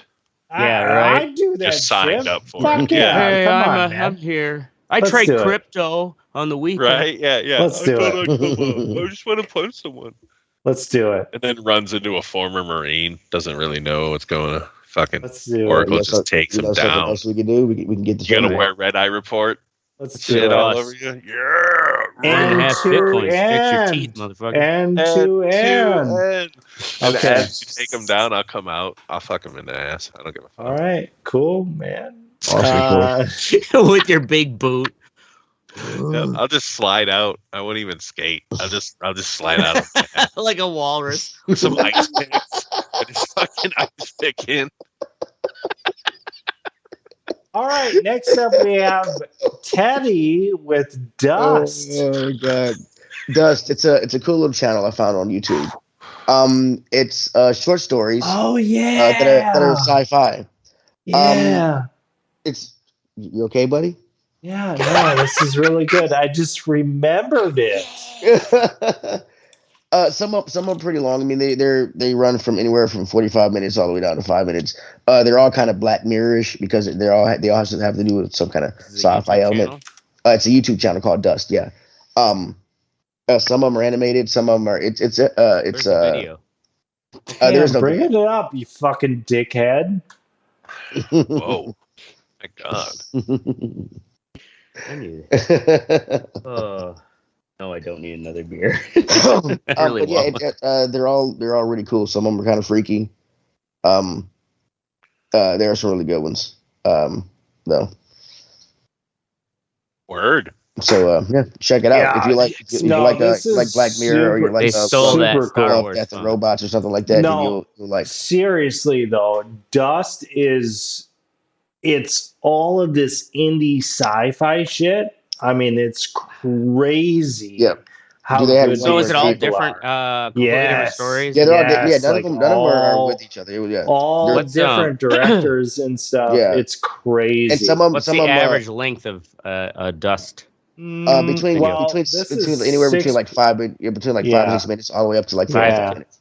Yeah, right. I do that. just signed shit. up for Fuck it. yeah. Hey, Come I'm, on, man. I'm here. I Let's trade do it. crypto on the weekend. Right? Yeah. Yeah. Let's do thought it. I'd come up. I just want to punch someone, Let's do it. and then runs into a former Marine. Doesn't really know what's going to fucking. Let's do Or it. let's just take some something down. else we can do. We can get the You gonna show. wear red eye report? Let's do Shit it. all us. over you? Yeah. One and a half And Bitcoins. to Fix your end. teeth, motherfucker. And to end. And Okay. as you take them down, I'll come out. I'll fuck them in the ass. I don't give a fuck. All right. Cool, man. Awesome, With your big boot. Yeah, I'll just slide out. I won't even skate. I'll just slide out of my ass Like a walrus. with some ice picks. I just fucking ice pick in. All right. Next up, we have Teddy with Dust. Oh god, Dust. It's a cool little channel I found on YouTube. It's short stories Oh yeah. that are sci-fi. Yeah. It's you okay, buddy? Yeah. No, this is really good. I just remembered it. Some are pretty long. I mean, they run from anywhere from 45 minutes all the way down to 5 minutes. They're all kind of Black Mirror-ish because they all have to do with some kind of Is it a sci-fi YouTube element. channel? It's a YouTube channel called Dust. Yeah. Some of them are animated. Some of them are. It's Where's the video? there's no Bring it up, you fucking dickhead. Whoa. My God. I need it. No, I don't need another beer. I really but yeah, won't. they're all really cool. Some of them are kind of freaky. There are some really good ones. Though. Word. So yeah, check it out if you like. If you like this you like is Black Mirror or you super, like They stole that super Star cool. Love, Wars Death, and fun. Robots or something like that, then No, you'll like. seriously though, Dust is it's all of this indie sci-fi shit. I mean, it's crazy Yeah. how They have good one So where is these it all they? people different, are. completely different Yes, stories? Yeah, they're all. Yeah, yes, none of like them. None of them are with each other. Yeah. all They're, What's different directors and stuff. yeah. It's And crazy. what's some the of them average length of a Dust video? Well, this is between anywhere between 6. like between like 5 or 6 Yeah, minutes all the way up to like 5 to 10 yeah, minutes.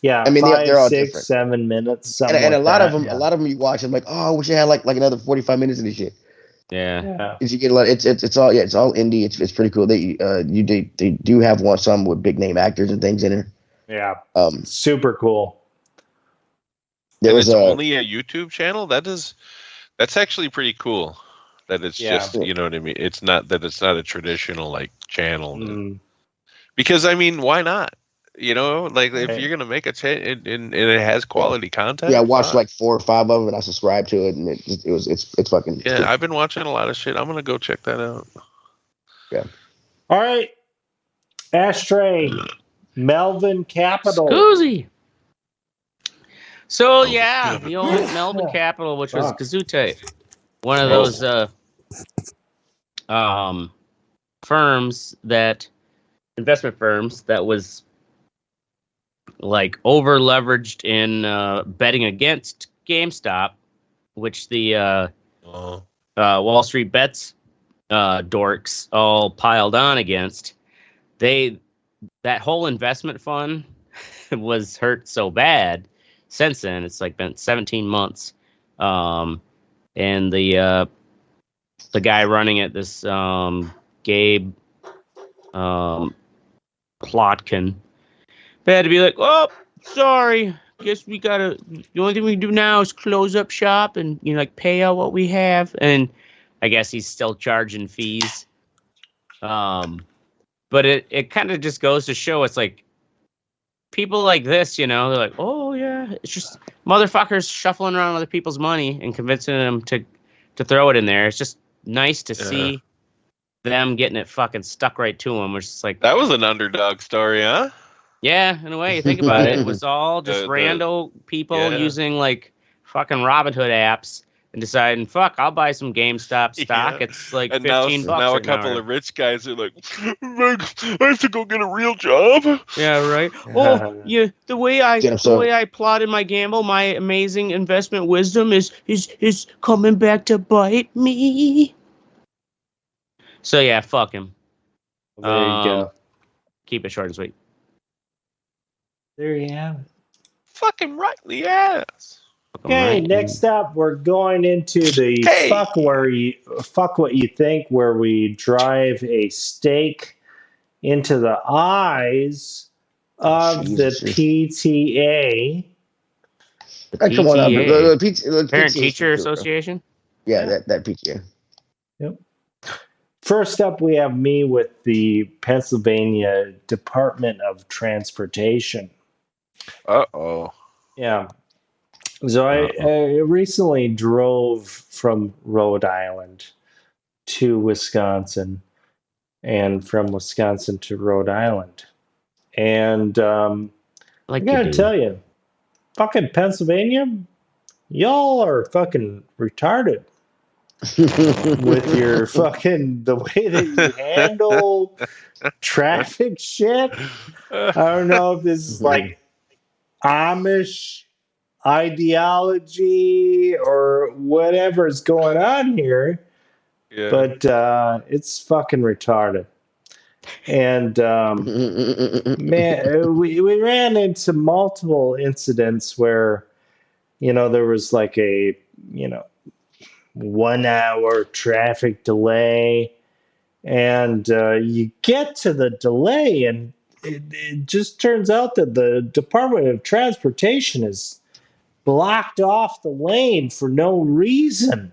yeah. I mean, Five, they're all six, different. 7 minutes, something And like that. a Yeah, lot of them you watch, I'm like, oh, I wish I had like another 45 minutes of this shit. Yeah. yeah, Because you get a lot. It's all it's all indie. It's pretty cool. They do have some with big name actors and things in there. yeah. Um, Super cool. there And was it's a only a YouTube channel. That's actually pretty cool. That it's Yeah. just, you know what I mean. It's not a traditional like channel. Mm, Because I mean, why not? You know, like if right. you're gonna make a channel and it has quality content. yeah. I watched fine. like 4 or 5 of them, and I subscribed to it, and it's fucking it's Yeah, cool. I've been watching a lot of shit. I'm gonna go check that out. Yeah. All right. Ashtray. Melvin Capital. Scoozy. So Melvin yeah, Capital. the old Melvin Capital, which was Fuck. Kazute, one of Oh. those firms that investment firms that was like over leveraged in betting against GameStop, which the Oh. Wall Street Bets dorks all piled on against. That whole investment fund was hurt so bad since then. It's like been 17 months. And the guy running it, this Gabe Plotkin, they had to be like, oh, sorry. Guess we gotta. The only thing we can do now is close up shop and like pay out what we have. And I guess he's still charging fees. But it kind of just goes to show it's like people like this, they're like, oh yeah, it's just motherfuckers shuffling around other people's money and convincing them to throw it in there. It's just nice to see them getting it fucking stuck right to them. Which is like That was an underdog story, huh? yeah, in a way, you think about it, it was all just The- rando people yeah. using like fucking Robinhood apps and deciding, fuck, I'll buy some GameStop stock. Yeah. It's like And $15 now a right couple of rich guys are like, I have to go get a real job. Yeah, right. Oh, yeah. The way I plotted my gamble, my amazing investment wisdom is coming back to bite me. So yeah, fuck him. There you go. Keep it short and sweet. There you have it. Fucking right in the ass. Okay, next up, we're going into the Hey. fuck what you think, where we drive a stake into the eyes of Jesus. the PTA. Hey, come on up. PTA. Parent Teacher Association. Yeah, that PTA. Yep. First up, we have me with the Pennsylvania Department of Transportation. Uh-oh. Yeah. So I recently drove from Rhode Island to Wisconsin and from Wisconsin to Rhode Island. And I gotta tell you, fucking Pennsylvania, y'all are fucking retarded with your fucking, the way that you handle traffic shit. I don't know if this is like Amish ideology or whatever's going on here, Yeah. but it's fucking retarded. And man, we ran into multiple incidents where there was like a 1 hour traffic delay, and you get to the delay and it just turns out that the Department of Transportation is blocked off the lane for no reason.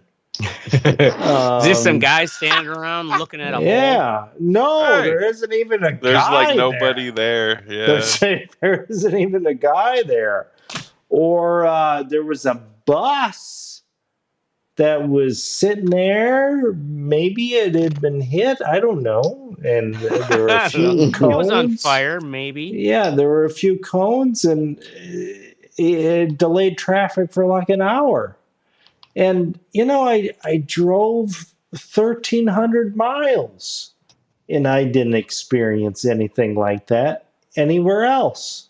Just some guys standing around looking at a hole. Yeah, no, Hey, there isn't even a guy. There's like nobody there. Yeah. There isn't even a guy there. Or there was a bus that was sitting there. Maybe it had been hit. I don't know. And there were a few It cones. was on fire, maybe. Yeah, there were a few cones, and it delayed traffic for like an hour. And, I drove 1,300 miles, and I didn't experience anything like that anywhere else.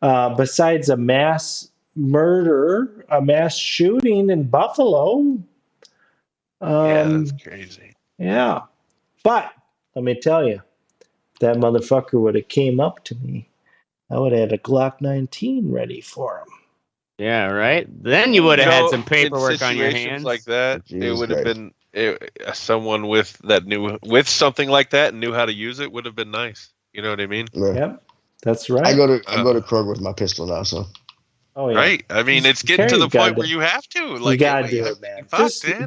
Besides a mass murder, a mass shooting in Buffalo. Yeah, that's crazy. Yeah. But let me tell you, that motherfucker would have came up to me, I would have had a Glock 19 ready for him. Yeah, right. Then you would have had some paperwork in on your situations hands. like that. Jesus it would have Christ. been someone with something like that and knew how to use it would have been nice. You know what I mean? Yeah. Yep, that's right. I go to Kroger with my pistol now, so Oh, yeah. Right. I mean, it's getting to the point where you have to. Like, you gotta do it, man.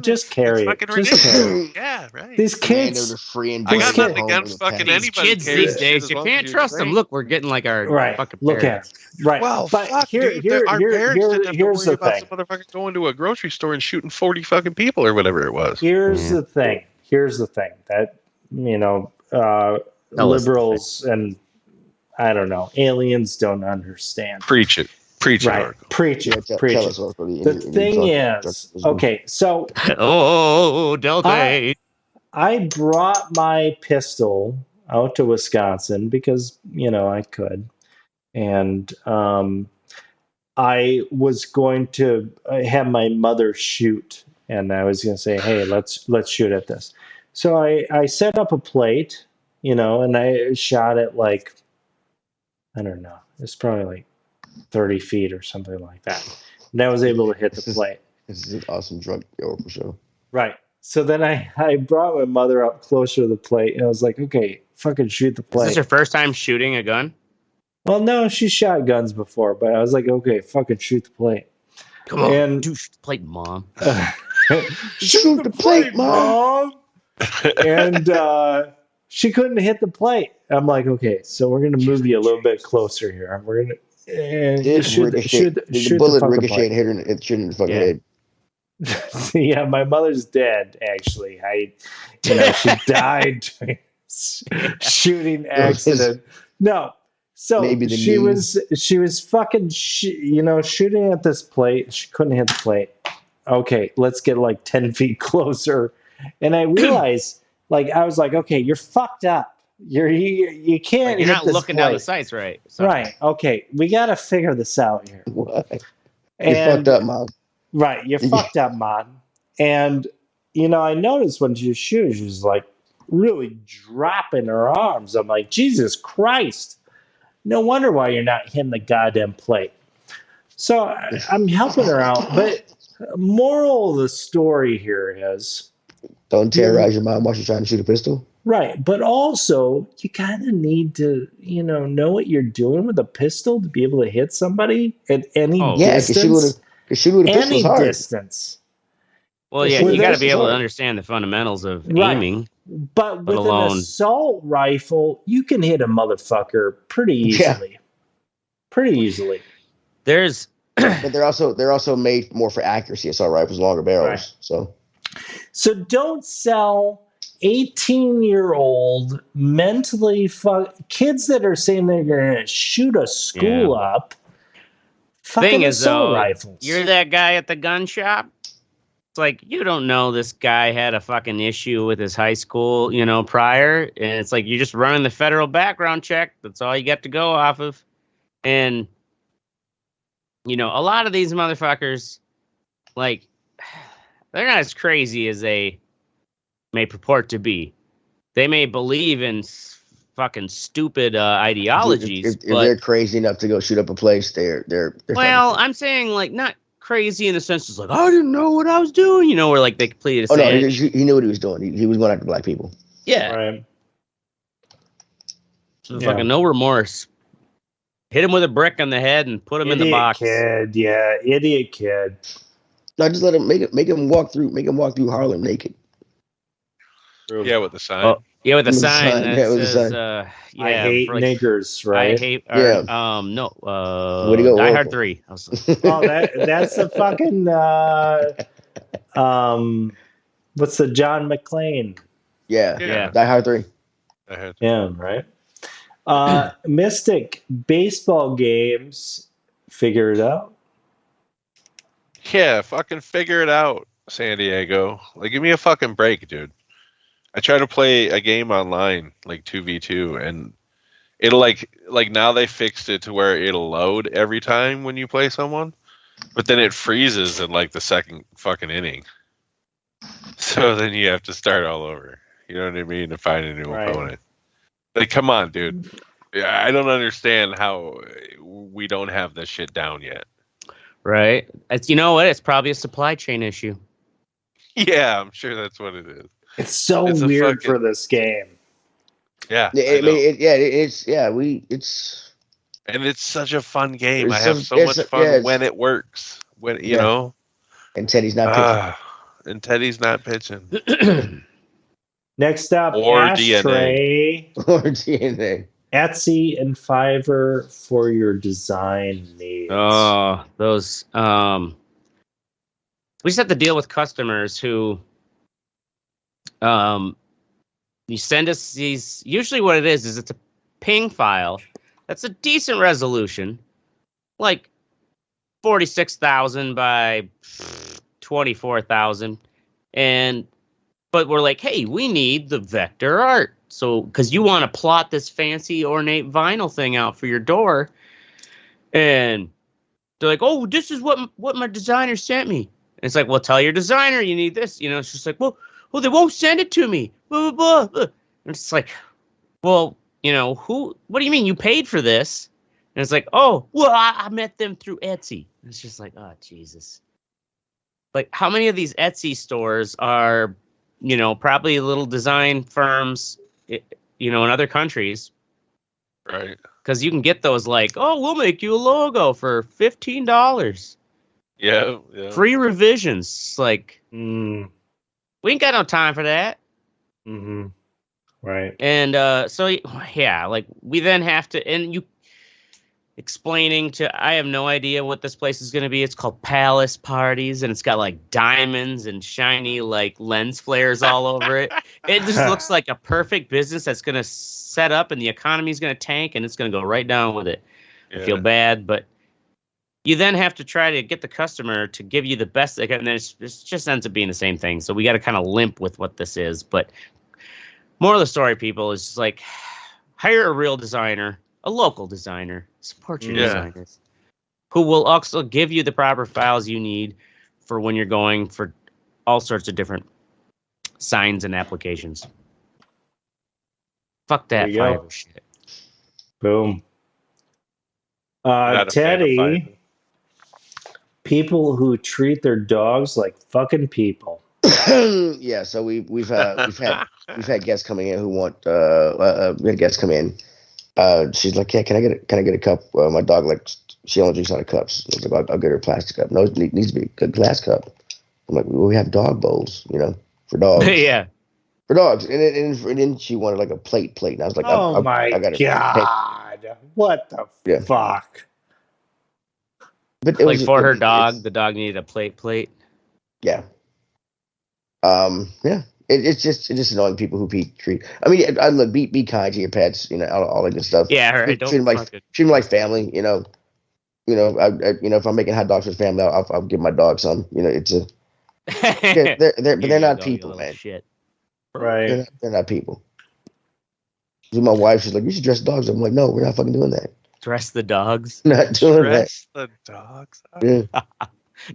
Just carry it's it. fucking Just ridiculous. carry it. Yeah, right. These kids. Commando to free and I got these nothing kids- against fucking These anybody. kids carries these shit days, as you long as can't you're trust them. trained. Look, we're getting like our Right. fucking Look at parents. it. Right. Well, but fuck, here, dude. here, Our here, parents here, didn't have to here's worry the about thing. some motherfucker going to a grocery store and shooting 40 fucking people or whatever it was. Here's the thing. That liberals and I don't know aliens don't understand. Preach it. Preach Right. it, Oracle. Preach yeah, it. Preach tell it. us, Oracle, The thing is, okay, so Oh, Delta. I brought my pistol out to Wisconsin because I could, and I was going to have my mother shoot, and I was going to say, "Hey, let's shoot at this." So I set up a plate, and I shot it like I don't know, it's probably like 30 feet or something like that, and I was able to hit the plate. This is an awesome drug Oracle show. Right. So then I brought my mother up closer to the plate, and I was like, "Okay, fucking shoot the plate." Is this your first time shooting a gun? Well, no, she shot guns before, but I was like, "Okay, fucking shoot the plate." Come on, And shoot the plate, Mom. shoot the plate, Mom. And she couldn't hit the plate. I'm like, "Okay, so we're gonna move you a little bit closer here. We're gonna shoot the bullet fucking ricochet plate." and hit her in the fucking head. Yeah, my mother's dead. Actually, she died during shooting accident. No, so Maybe the she knee. was fucking shooting at this plate. She couldn't hit the plate. Okay, let's get like 10 feet closer, and I realized, I was like, okay, you're fucked up. You can't. You're hit not this looking plate. down the sights right. So. Right. Okay, we got to figure this out here. What? And, You're fucked up, Mom. Right, you're fucked up, Mom. And I noticed when she was shooting, she was like really dropping her arms. I'm like, Jesus Christ! No wonder why you're not hitting the goddamn plate. So I'm helping her out, but moral of the story here is Don't terrorize your mom while she's trying to shoot a pistol. right, but also you kind of need to know what you're doing with a pistol to be able to hit somebody at any distance. Because shooting with a pistol is hard. Distance. Well, yeah, you got to be able to understand the fundamentals of aiming. But with an assault rifle, you can hit a motherfucker pretty easily. Yeah. Pretty easily. There's, but they're also made more for accuracy. Assault rifles, longer barrels. Right. So don't sell 18-year-old mentally kids that are saying they're going to shoot a school up. Thing is, though, rifles. You're that guy at the gun shop. It's like, you don't know this guy had a fucking issue with his high school, prior. And it's like, you're just running the federal background check. That's all you got to go off of. And, a lot of these motherfuckers, they're not as crazy as they may purport to be. They may believe in fucking stupid ideologies. If they're crazy enough to go shoot up a place, they're well, I'm saying, not crazy in the sense it's like, I didn't know what I was doing, where they completed a sandwich. No, he knew what he was doing. He was going after black people. Yeah. Right. So fucking no remorse. Hit him with a brick on the head and put him in the box. Kid, yeah, idiot kid. No, just let him make him walk through Harlem naked. Yeah, with the sign. Oh, yeah, with the sign that with the says, sign. I hate niggers, right? I hate, no, Way to go, Die Oracle. Hard 3. Oh, that's the fucking What's the John McClane? Yeah. Yeah. Die Hard 3. I had Him, right? Mystic baseball games. Figure it out. Yeah, fucking figure it out, San Diego. Like, give me a fucking break, dude. I try to play a game online, like 2v2, and it'll like now they fixed it to where it'll load every time when you play someone, but then it freezes in like the second fucking inning. So then you have to start all over. You know what I mean? To find a new Right. opponent. Like, come on, dude. I don't understand how we don't have this shit down yet. Right. You know what? It's probably a supply chain issue. Yeah, I'm sure that's what it is. It's so It's a weird fucking- for this game. Yeah, I I know. mean, it's And it's such a fun game. It's I have so- so it's- much fun yeah, when it works. When you Yeah. know, and Teddy's not pitching. and Teddy's not pitching. Next up, Or Ashtray, or DNA. Etsy, and Fiverr for your design needs. Oh, those. We just have to deal with customers who, you send us these. Usually, what it is it's a ping file that's a decent resolution, like 46,000 by 24,000, but we're like, hey, we need the vector art. So, because you want to plot this fancy ornate vinyl thing out for your door, and they're like, oh, this is what my designer sent me. And it's like, well, tell your designer you need this. You know, it's just like, well, they won't send it to me. Blah, blah, blah. And it's like, well, you know, what do you mean you paid for this? And it's like, oh, well, I met them through Etsy. And it's just like, oh, Jesus. Like, how many of these Etsy stores are, you know, probably little design firms, you know, in other countries? Right. Because you can get those like, oh, we'll make you a logo for $15. Yeah. Free revisions. It's like, Mm, we ain't got no time for that. mm-hmm. Right. And so, yeah, like we then have to, and you explaining I have no idea what this place is going to be. It's called Palace Parties, and it's got like diamonds and shiny like lens flares all over it. It just looks like a perfect business that's going to set up, and the economy is going to tank, and it's going to go right down with it. I feel bad, but you then have to try to get the customer to give you the best they can, and then it just ends up being the same thing. So we got to kind of limp with what this is. But more of the story, people, is just like hire a real designer, a local designer, support your designers, who will also give you the proper files you need for when you're going for all sorts of different signs and applications. Fuck that There you go. Fiverr shit. Boom. Not a fan of Teddy, Fiverr. people who treat their dogs like fucking people. Yeah, so we've had guests coming in who want we had guests come in. She's like, yeah, can I get a cup? My dog she only drinks out of cups. I was like, I'll get her a plastic cup. No, it needs to be a good glass cup. I'm like, well, we have dog bowls, you know, for dogs. Yeah. For dogs, and then she wanted like a plate, and I was like, Oh my I got it. god! What the fuck? But it Like was, for her it's- dog, the dog needed a plate. Yeah. Yeah. It's just annoying people who treat. I mean, I look, be kind to your pets, you know, all that good stuff. Yeah, right. Treat them like family, you know. If I'm making hot dogs for family, I'll give my dog some. You know, it's a. They're not people, man. Shit. Right. They're not people. So my wife, she's like, you should dress dogs. I'm like, no, we're not fucking doing that. Dress the dogs. Not doing Dress the dogs up. that. Yeah.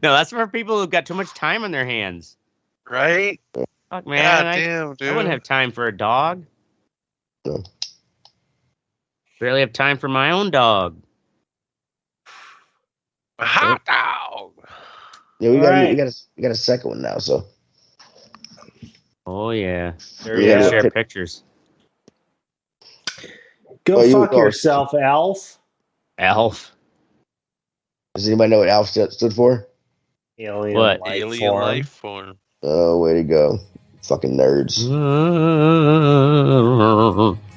No, that's for people who've got too much time on their hands. Right? Fuck, man. God damn, dude. I wouldn't have time for a dog. No. Barely have time for my own dog. A hot dog. Yeah, we Right. got a second one now, so Oh, yeah. There Yeah. you go. Share pictures. Go Oh, you- fuck oh. yourself, Alf. Alf. does anybody know what ALF stood for? Alien What? life Alien form. life form. Oh, way to go. Fucking nerds.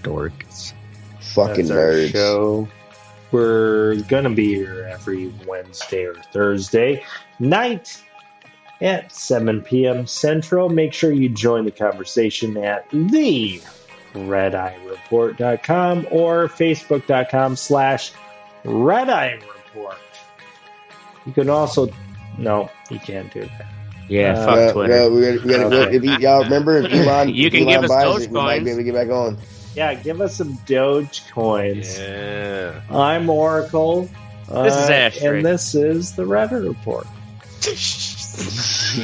Dorks. Fucking That's our nerds. show. We're gonna be here every Wednesday or Thursday night. at 7 p.m. Central. Make sure you join the conversation at theredeyereport.com or facebook.com/redeyereport. You can also... No, you can't do that. Yeah, fuck Twitter. Y'all remember if Elon, You if can Elon give us buys it, we Dogecoins. might be able to get back on. Yeah, give us some Dogecoins. Yeah. I'm Oracle. This is Ashtray. And this is the Redder Report. Jesus.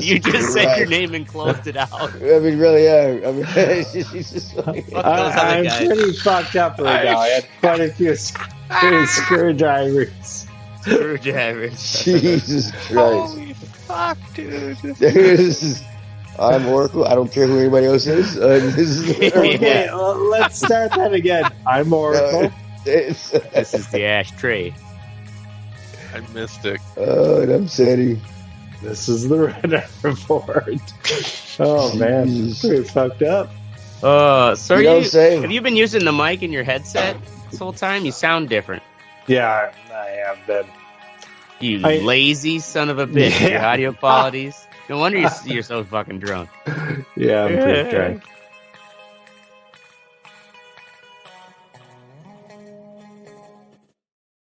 You just said your Christ. name and closed it out. I mean, really, yeah. I mean, it's just like, Fuck those other I'm guys. pretty fucked up right now. I had quite a few screwdrivers. Screwdrivers. Jesus Christ. Holy fuck, dude. I'm Oracle. I don't care who anybody else is. This is Okay, well, let's start that again. I'm Oracle. It's, This is the Ashtray. I'm Mystic. and I'm Sandy. This is the Redder Report. Oh, man. Jesus. Pretty fucked up. So You know what I'm saying? have you been using the mic in your headset this whole time? You sound different. Yeah, I have been. You I- lazy son of a bitch. Your Yeah. audio qualities. No wonder you're so fucking drunk. Yeah, I'm pretty drunk.